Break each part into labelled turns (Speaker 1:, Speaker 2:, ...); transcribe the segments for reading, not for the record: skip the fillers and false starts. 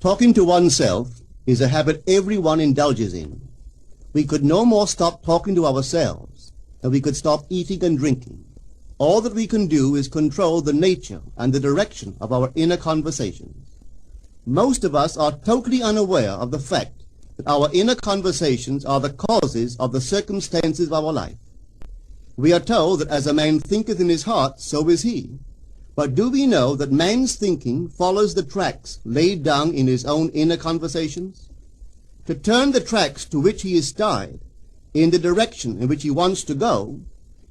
Speaker 1: Talking to oneself is a habit everyone indulges in. We could no more stop talking to ourselves than we could stop eating and drinking. All that we can do is control the nature and the direction of our inner conversations. Most of us are totally unaware of the fact that our inner conversations are the causes of the circumstances of our life. We are told that as a man thinketh in his heart, so is he. But do we know that man's thinking follows the tracks laid down in his own inner conversations? To turn the tracks to which he is tied in the direction in which he wants to go,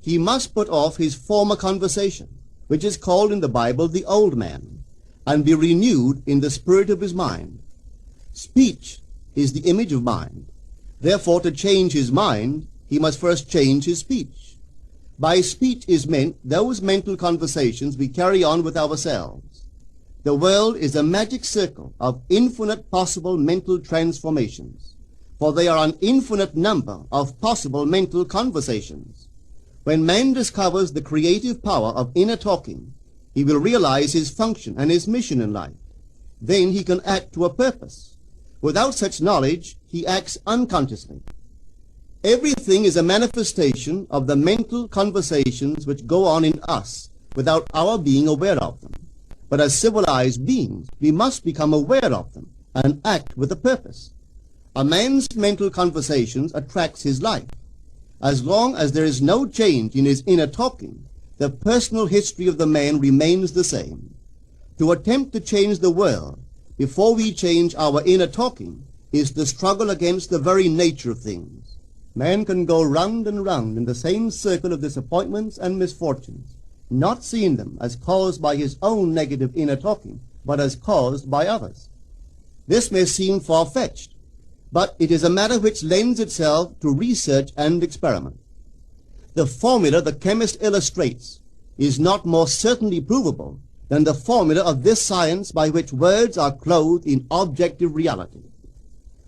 Speaker 1: he must put off his former conversation, which is called in the Bible the old man, and be renewed in the spirit of his mind. Speech is the image of mind. Therefore, to change his mind, he must first change his speech. By speech is meant those mental conversations we carry on with ourselves. The world is a magic circle of infinite possible mental transformations, for there are an infinite number of possible mental conversations. When man discovers the creative power of inner talking, he will realize his function and his mission in life. Then he can act to a purpose. Without such knowledge, he acts unconsciously. Everything is a manifestation of the mental conversations which go on in us without our being aware of them. But as civilized beings, we must become aware of them and act with a purpose. A man's mental conversations attracts his life. As long as there is no change in his inner talking, the personal history of the man remains the same. To attempt to change the world before we change our inner talking is the struggle against the very nature of things. Man can go round and round in the same circle of disappointments and misfortunes, not seeing them as caused by his own negative inner talking, but as caused by others. This may seem far-fetched, but it is a matter which lends itself to research and experiment. The formula the chemist illustrates is not more certainly provable than the formula of this science by which words are clothed in objective reality.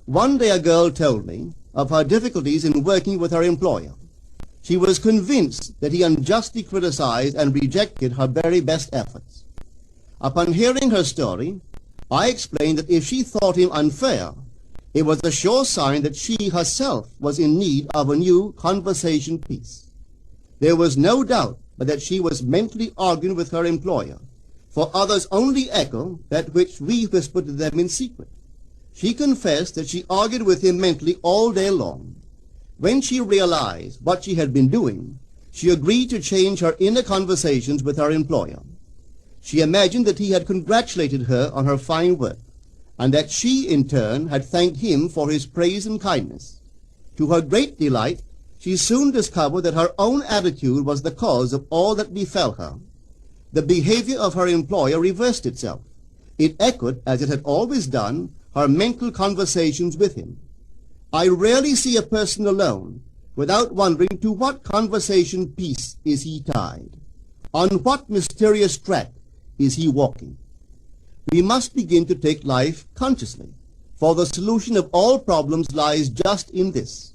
Speaker 1: One day a girl told me of her difficulties in working with her employer. She was convinced that he unjustly criticized and rejected her very best efforts. Upon hearing her story, I explained that if she thought him unfair, it was a sure sign that she herself was in need of a new conversation piece. There was no doubt but that she was mentally arguing with her employer, for others only echo that which we whisper to them in secret. She confessed that she argued with him mentally all day long. When she realized what she had been doing, she agreed to change her inner conversations with her employer. She imagined that he had congratulated her on her fine work, and that she, in turn, had thanked him for his praise and kindness. To her great delight, she soon discovered that her own attitude was the cause of all that befell her. The behavior of her employer reversed itself. It echoed, as it had always done, her mental conversations with him. I rarely see a person alone without wondering to what conversation piece is he tied. On what mysterious track is he walking? We must begin to take life consciously, for the solution of all problems lies just in this.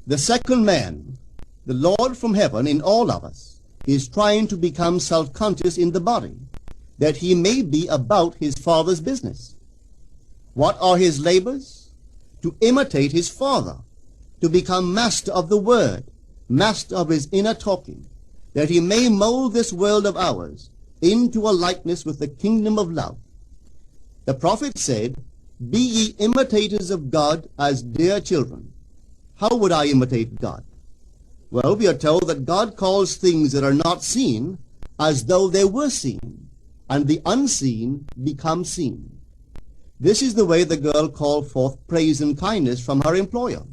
Speaker 1: The second man, the Lord from heaven in all of us, is trying to become self-conscious in the body, that he may be about his Father's business. What are his labors? To imitate his Father, to become master of the Word, master of his inner talking, that he may mold this world of ours into a likeness with the kingdom of love. The prophet said, "Be ye imitators of God as dear children." How would I imitate God? Well, we are told that God calls things that are not seen as though they were seen, and the unseen become seen. This is the way the girl called forth praise and kindness from her employer.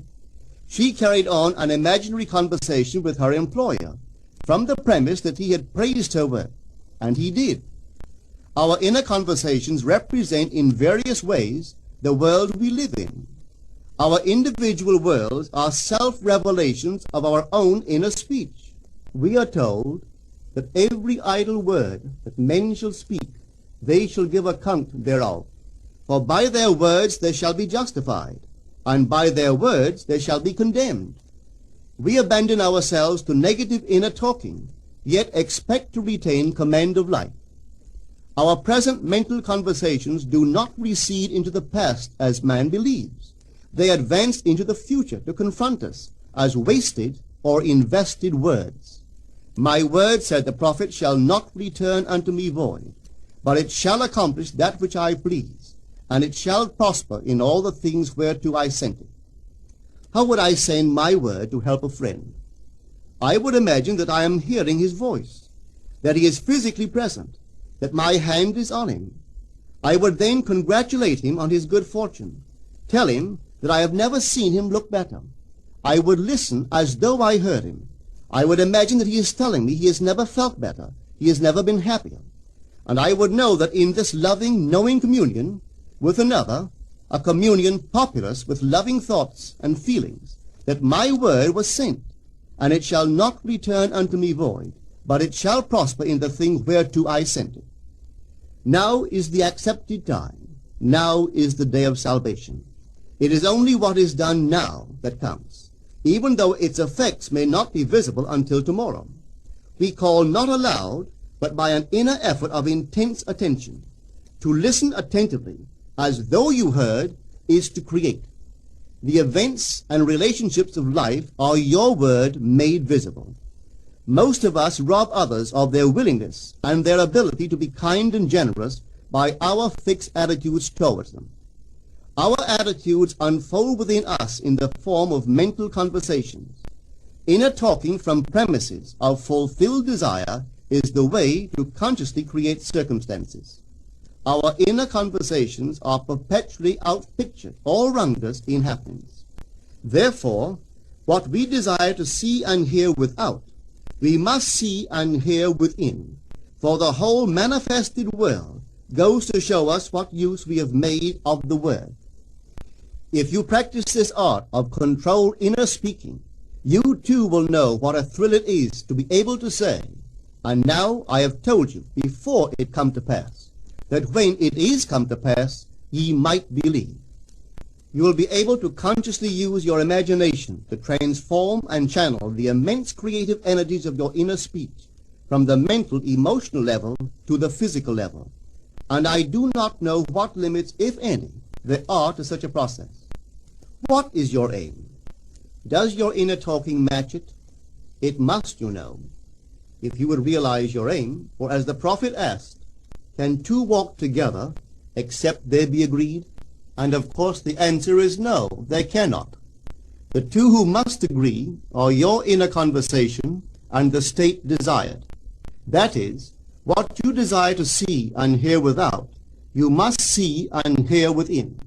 Speaker 1: She carried on an imaginary conversation with her employer from the premise that he had praised her work, and he did. Our inner conversations represent in various ways the world we live in. Our individual worlds are self-revelations of our own inner speech. We are told that every idle word that men shall speak, they shall give account thereof. For by their words they shall be justified, and by their words they shall be condemned. We abandon ourselves to negative inner talking, yet expect to retain command of life. Our present mental conversations do not recede into the past as man believes. They advance into the future to confront us as wasted or invested words. My word, said the prophet, shall not return unto me void, but it shall accomplish that which I please, and it shall prosper in all the things whereto I sent it. How would I send my word to help a friend? I would imagine that I am hearing his voice, that he is physically present, that my hand is on him. I would then congratulate him on his good fortune, tell him that I have never seen him look better. I would listen as though I heard him. I would imagine that he is telling me he has never felt better, he has never been happier. And I would know that in this loving, knowing communion with another, a communion populous with loving thoughts and feelings, that my word was sent, and it shall not return unto me void, but it shall prosper in the thing whereto I sent it. Now is the accepted time. Now is the day of salvation. It is only what is done now that counts, even though its effects may not be visible until tomorrow. We call not aloud, but by an inner effort of intense attention. To listen attentively, as though you heard, is to create. The events and relationships of life are your word made visible. Most of us rob others of their willingness and their ability to be kind and generous by our fixed attitudes towards them. Our attitudes unfold within us in the form of mental conversations. Inner talking from premises of fulfilled desire is the way to consciously create circumstances. Our inner conversations are perpetually outpictured all around us in happenings. Therefore, what we desire to see and hear without, we must see and hear within, for the whole manifested world goes to show us what use we have made of the word. If you practice this art of controlled inner speaking, you too will know what a thrill it is to be able to say, and now I have told you before it come to pass, that when it is come to pass, ye might believe. You will be able to consciously use your imagination to transform and channel the immense creative energies of your inner speech from the mental, emotional level to the physical level. And I do not know what limits, if any, there are to such a process. What is your aim? Does your inner talking match it? It must, you know. If you would realize your aim, for as the prophet asked, can two walk together except they be agreed? And of course the answer is no, they cannot. The two who must agree are your inner conversation and the state desired. That is, what you desire to see and hear without, you must see and hear within.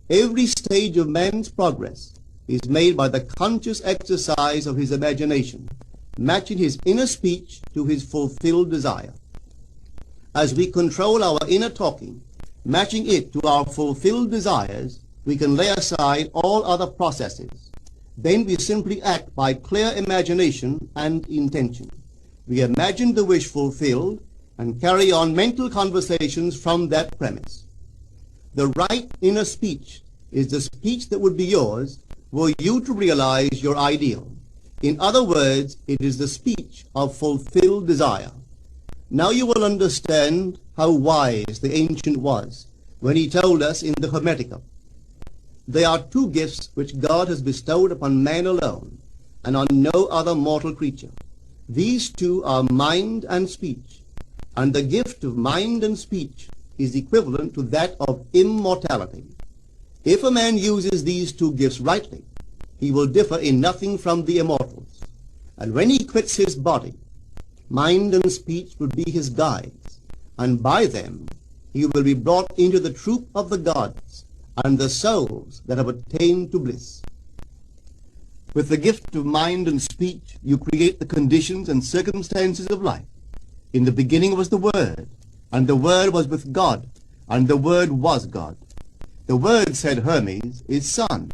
Speaker 1: Every stage of man's progress is made by the conscious exercise of his imagination, matching his inner speech to his fulfilled desire. As we control our inner talking, matching it to our fulfilled desires, we can lay aside all other processes. Then we simply act by clear imagination and intention. We imagine the wish fulfilled and carry on mental conversations from that premise. The right inner speech is the speech that would be yours were you to realize your ideal. In other words, it is the speech of fulfilled desire. Now you will understand how wise the ancient was when he told us in the Hermetica, there are two gifts which God has bestowed upon man alone and on no other mortal creature. These two are mind and speech, and the gift of mind and speech is equivalent to that of immortality. If a man uses these two gifts rightly, he will differ in nothing from the immortals. And when he quits his body, mind and speech will be his guides, and by them he will be brought into the troop of the gods and the souls that have attained to bliss. With the gift of mind and speech, you create the conditions and circumstances of life. In the beginning was the Word, and the Word was with God, and the Word was God. The Word, said Hermes, is Son,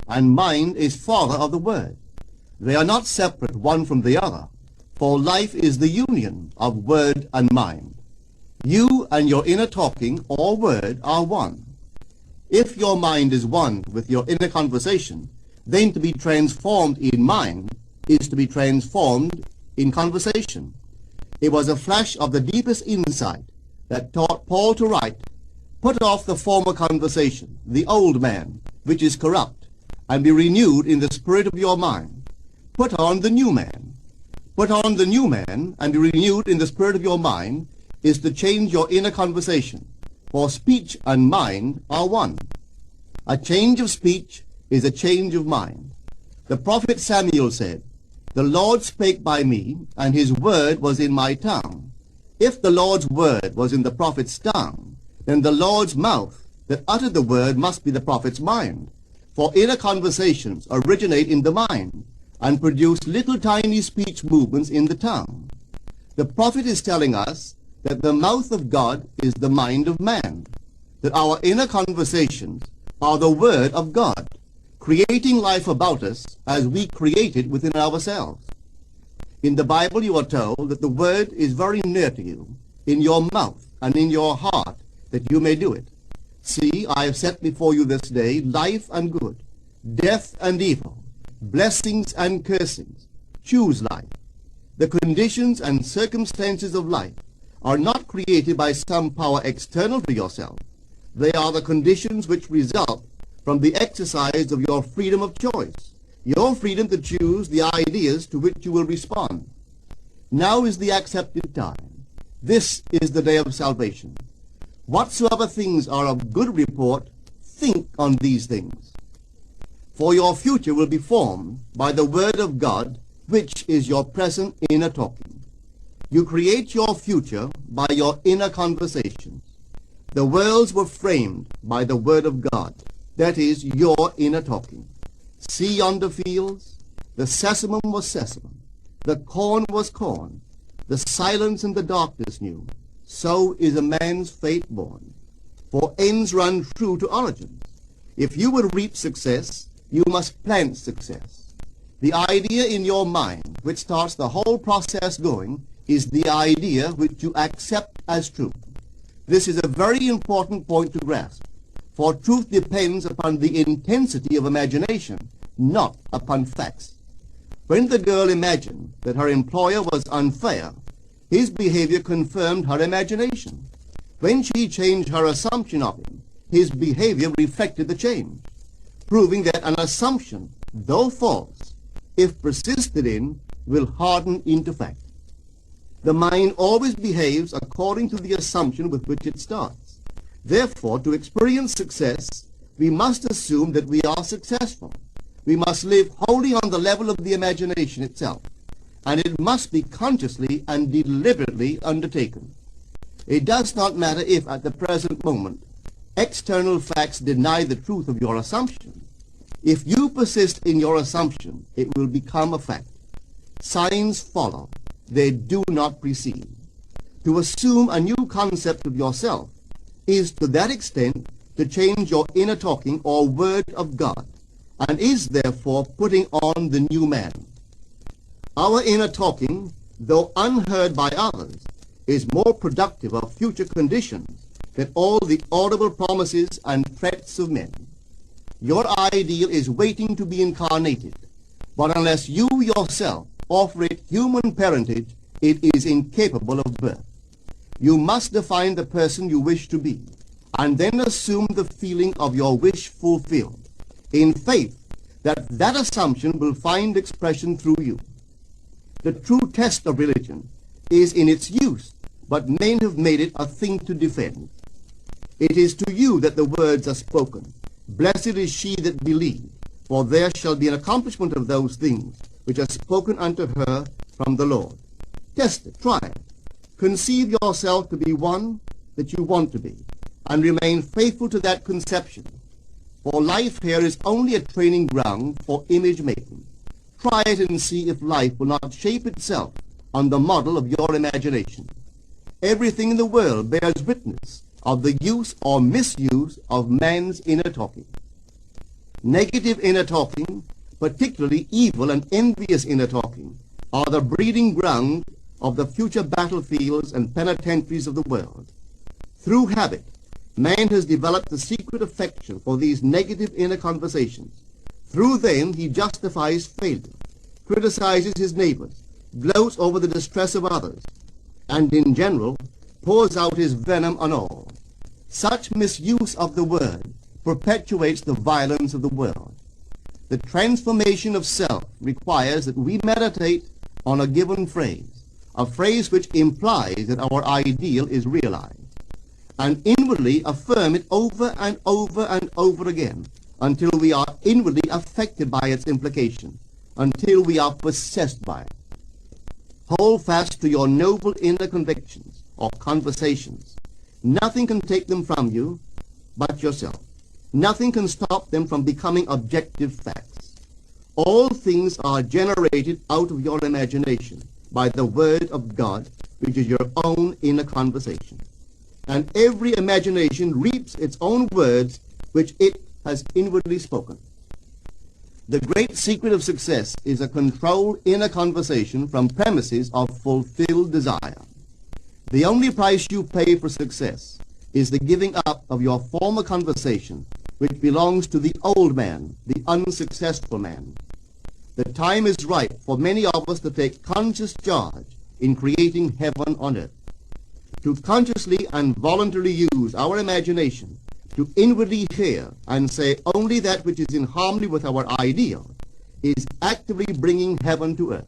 Speaker 1: and mind is Father of the Word. They are not separate one from the other, for life is the union of word and mind. You and your inner talking or word are one. If your mind is one with your inner conversation, then to be transformed in mind is to be transformed in conversation. It was a flash of the deepest insight that taught Paul to write, "Put off the former conversation, the old man, which is corrupt, and be renewed in the spirit of your mind. Put on the new man." Put on the new man and be renewed in the spirit of your mind is to change your inner conversation, for speech and mind are one. A change of speech is a change of mind. The prophet Samuel said, "The Lord spake by me, and his word was in my tongue." If the Lord's word was in the prophet's tongue, then the Lord's mouth that uttered the word must be the prophet's mind. For inner conversations originate in the mind and produce little tiny speech movements in the tongue. The prophet is telling us that the mouth of God is the mind of man, that our inner conversations are the word of God, creating life about us as we create it within ourselves. In the Bible you are told that the word is very near to you, in your mouth and in your heart, that you may do it. "See, I have set before you this day life and good, death and evil, blessings and cursings. Choose life." The conditions and circumstances of life are not created by some power external to yourself. They are the conditions which result from the exercise of your freedom of choice, your freedom to choose the ideas to which you will respond. Now is the accepted time. This is the day of salvation. Whatsoever things are of good report, think on these things. For your future will be formed by the word of God, which is your present inner talking. You create your future by your inner conversations. The worlds were framed by the word of God, that is, your inner talking. See yonder fields? The sesamum was sesamum, the corn was corn, the silence and the darkness knew. So is a man's fate born. For ends run true to origins. If you would reap success, you must plant success. The idea in your mind which starts the whole process going is the idea which you accept as truth. This is a very important point to grasp, for truth depends upon the intensity of imagination, not upon facts. When the girl imagined that her employer was unfair, his behavior confirmed her imagination. When she changed her assumption of him, his behavior reflected the change, proving that an assumption, though false, if persisted in, will harden into fact. The mind always behaves according to the assumption with which it starts. Therefore, to experience success, we must assume that we are successful. We must live wholly on the level of the imagination itself, and it must be consciously and deliberately undertaken. It does not matter if, at the present moment, external facts deny the truth of your assumption. If you persist in your assumption, it will become a fact. Signs follow. They do not precede. To assume a new concept of yourself is to that extent to change your inner talking or word of God, and is therefore putting on the new man. Our inner talking, though unheard by others, is more productive of future conditions than all the audible promises and threats of men. Your ideal is waiting to be incarnated, but unless you yourself offer it human parentage, it is incapable of birth. You must define the person you wish to be, and then assume the feeling of your wish fulfilled, in faith that that assumption will find expression through you. The true test of religion is in its use, but men have made it a thing to defend. It is to you that the words are spoken. Blessed is she that believed, for there shall be an accomplishment of those things which are spoken unto her from the Lord. Test it, try it. Conceive yourself to be one that you want to be, and remain faithful to that conception. For life here is only a training ground for image making. Try it and see if life will not shape itself on the model of your imagination. Everything in the world bears witness of the use or misuse of man's inner talking. Negative inner talking, particularly evil and envious inner talking, are the breeding ground of the future battlefields and penitentiaries of the world. Through habit, man has developed a secret affection for these negative inner conversations. Through them he justifies failure, criticizes his neighbors, gloats over the distress of others, and in general pours out his venom on all. Such misuse of the word perpetuates the violence of the world. The transformation of self requires that we meditate on a given phrase, a phrase which implies that our ideal is realized, and inwardly affirm it over and over and over again until we are inwardly affected by its implication, until we are possessed by it. Hold fast to your noble inner convictions or conversations. Nothing can take them from you but yourself. Nothing can stop them from becoming objective facts. All things are generated out of your imagination by the Word of God, which is your own inner conversation. And every imagination reaps its own words which it has inwardly spoken. The great secret of success is a controlled inner conversation from premises of fulfilled desire. The only price you pay for success is the giving up of your former conversation, which belongs to the old man, the unsuccessful man. The time is ripe for many of us to take conscious charge in creating heaven on earth. To consciously and voluntarily use our imagination to inwardly hear and say only that which is in harmony with our ideal is actively bringing heaven to earth.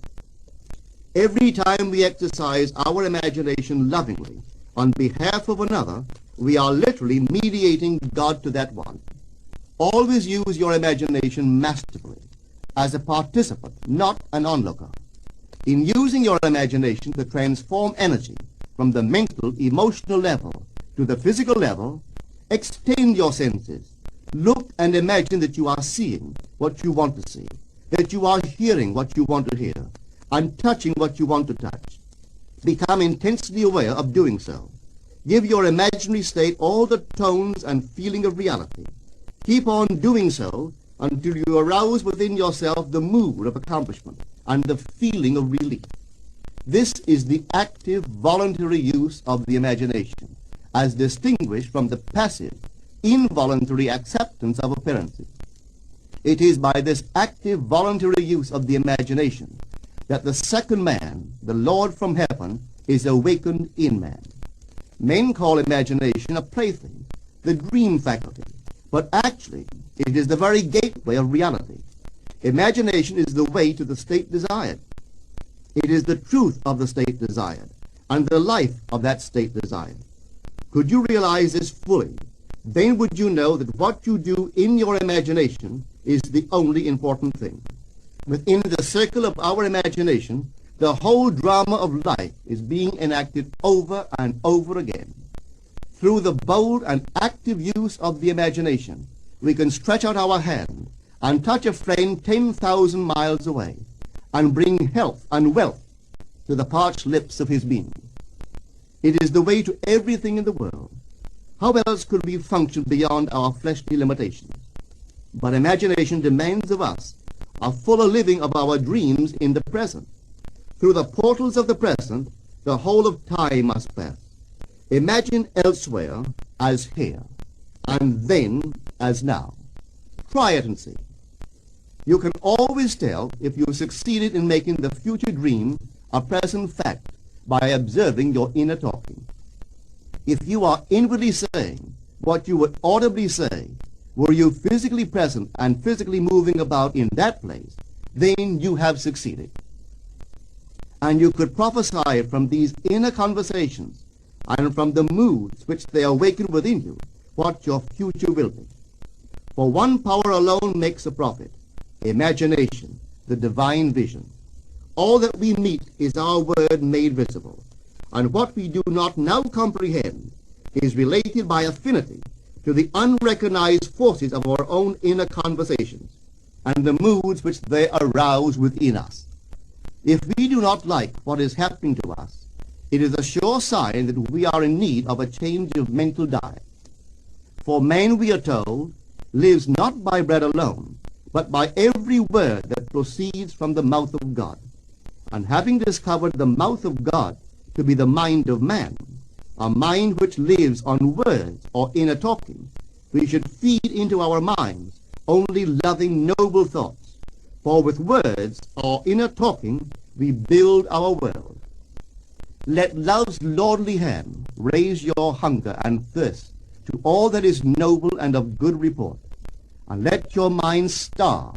Speaker 1: Every time we exercise our imagination lovingly on behalf of another, we are literally mediating God to that one. Always use your imagination masterfully, as a participant, not an onlooker. In using your imagination to transform energy from the mental, emotional level to the physical level, extend your senses. Look and imagine that you are seeing what you want to see, that you are hearing what you want to hear, and touching what you want to touch. Become intensely aware of doing so. Give your imaginary state all the tones and feeling of reality. Keep on doing so until you arouse within yourself the mood of accomplishment and the feeling of relief. This is the active, voluntary use of the imagination, as distinguished from the passive, involuntary acceptance of appearances. It is by this active, voluntary use of the imagination that the second man, the Lord from heaven, is awakened in man. Men call imagination a plaything, the dream faculty, but actually it is the very gateway of reality. Imagination is the way to the state desired. It is the truth of the state desired, and the life of that state desired. Could you realize this fully, then would you know that what you do in your imagination is the only important thing. Within the circle of our imagination, the whole drama of life is being enacted over and over again. Through the bold and active use of the imagination, we can stretch out our hand and touch a friend 10,000 miles away and bring health and wealth to the parched lips of his being. It is the way to everything in the world. How else could we function beyond our fleshly limitations? But imagination demands of us a fuller living of our dreams in the present. Through the portals of the present, the whole of time must pass. Imagine elsewhere as here, and then as now. Try it and see. You can always tell if you succeeded in making the future dream a present fact by observing your inner talking. If you are inwardly saying what you would audibly say, were you physically present and physically moving about in that place, then you have succeeded. And you could prophesy from these inner conversations and from the moods which they awaken within you what your future will be. For one power alone makes a prophet, imagination, the divine vision. All that we meet is our word made visible, and what we do not now comprehend is related by affinity to the unrecognized forces of our own inner conversations and the moods which they arouse within us. If we do not like what is happening to us, it is a sure sign that we are in need of a change of mental diet. For man, we are told, lives not by bread alone, but by every word that proceeds from the mouth of God. And having discovered the mouth of God to be the mind of man, a mind which lives on words or inner talking, we should feed into our minds only loving, noble thoughts. For with words or inner talking, we build our world. Let love's lordly hand raise your hunger and thirst to all that is noble and of good report, and let your mind starve